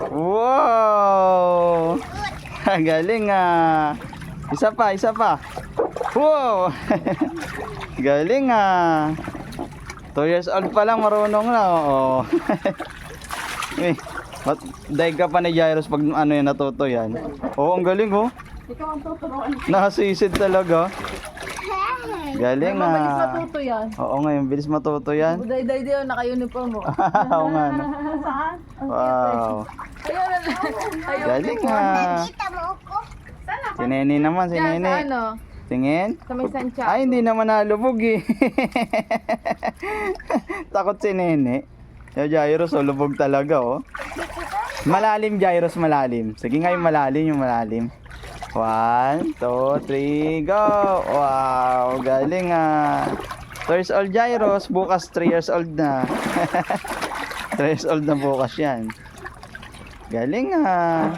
Wow! Galing ah. Isa pa, isa pa. Wow! Galing ah. 2 years old pa lang, marunong na. Oo. Eh, daig ka pa ni Jairus pag ano yan, natuto yan. Oo, ang galing oh. Ikaw ang tuturuan. Nakasisid talaga. Galing Mabilis ah. matuto yan. Oo nga, yung bilis matuto yan. Buday-day din yung naka-uniform mo. Oo nga no. Saan? Ang Wow. Ayun na. Ayun. Galing ah. Si Nene naman, si Yan, sa Nene. ano? Tingin. Sa may Santiago. Ay, hindi naman nalubog eh. Takot si Nene. Yung Jairus, oh, lubog talaga oh. Malalim Jairus, malalim. Sige nga yung malalim, yung malalim. 1, 2, 3, go! Wow, galing ah. 2 years old Jairus, bukas 3 years old na. 3 years old na bukas yan. Galing ah.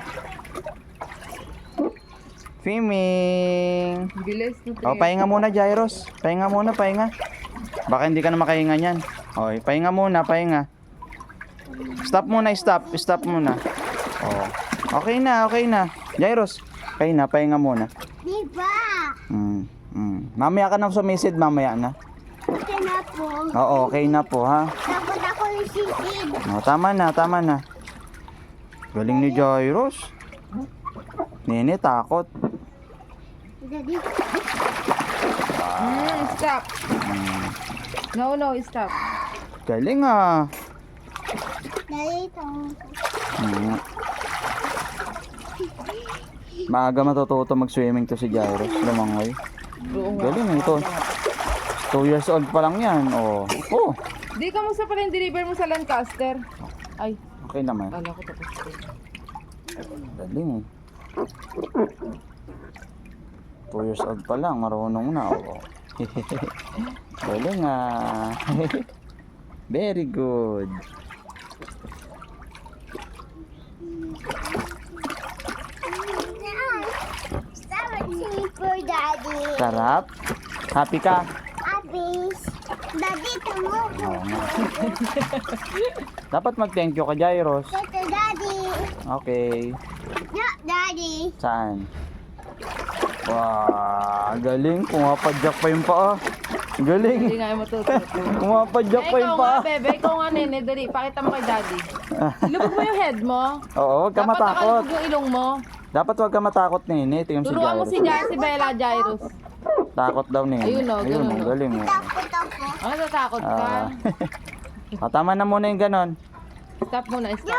Swimming. Bilis. O, pahinga muna, Jairus. Pahinga muna, pahinga. Baka hindi ka na makahinga niyan. O, pahinga muna, pahinga. Stop muna, stop. Stop muna. O, okay na, okay na. Jairus, pahinga muna. Diba? Mamaya ka na sumisid, mamaya na. Ito na po. Oo, okay na po, ha. Takot ako ng sisid. O, tama na, tama na. Galing ni Jairus. Nene, takot. Daddy. Stop. No, stop. Galing ah. Dito. Maaga matututo mag-swimming to si Jairus. Lumangoy. Galing ito. 2 years old pa lang yan. Oh. Oh. Di, kamusta pala yung deliver mo sa Lancaster? Ay, Okay naman. kala ko tapos ko. Galing. 2 years old pa lang. Marunong na. Oh. Galing ah. Very good. Stop singing for Daddy. Sarap. Happy ka? Abis. Daddy, tamo ko. Oo nga. Dapat mag-thank you ka, Jairus. Ito, Daddy. Okay. No, Daddy. Saan? Wow, galing. Pumapadyak pa yung paa. Galing. Hindi nga yung matututo. Pumapadyak pa yung Ikaw nga, paa. bebe. Ikaw nga, nene. Dali, pakita mo kay daddy. Lubog mo yung head mo. Oo, huwag ka Dapat matakot. nakalubog yung ilong mo. Dapat huwag ka matakot, Nene. Tingnan si Turuan mo si Jairus. si Bella Jairus. Takot daw, Nene. Ayun, oh, ganun, oh. Galing. Oh. Takot ako. Ano, natatakot ka? Tama na muna yung ganon. Stop muna, stop.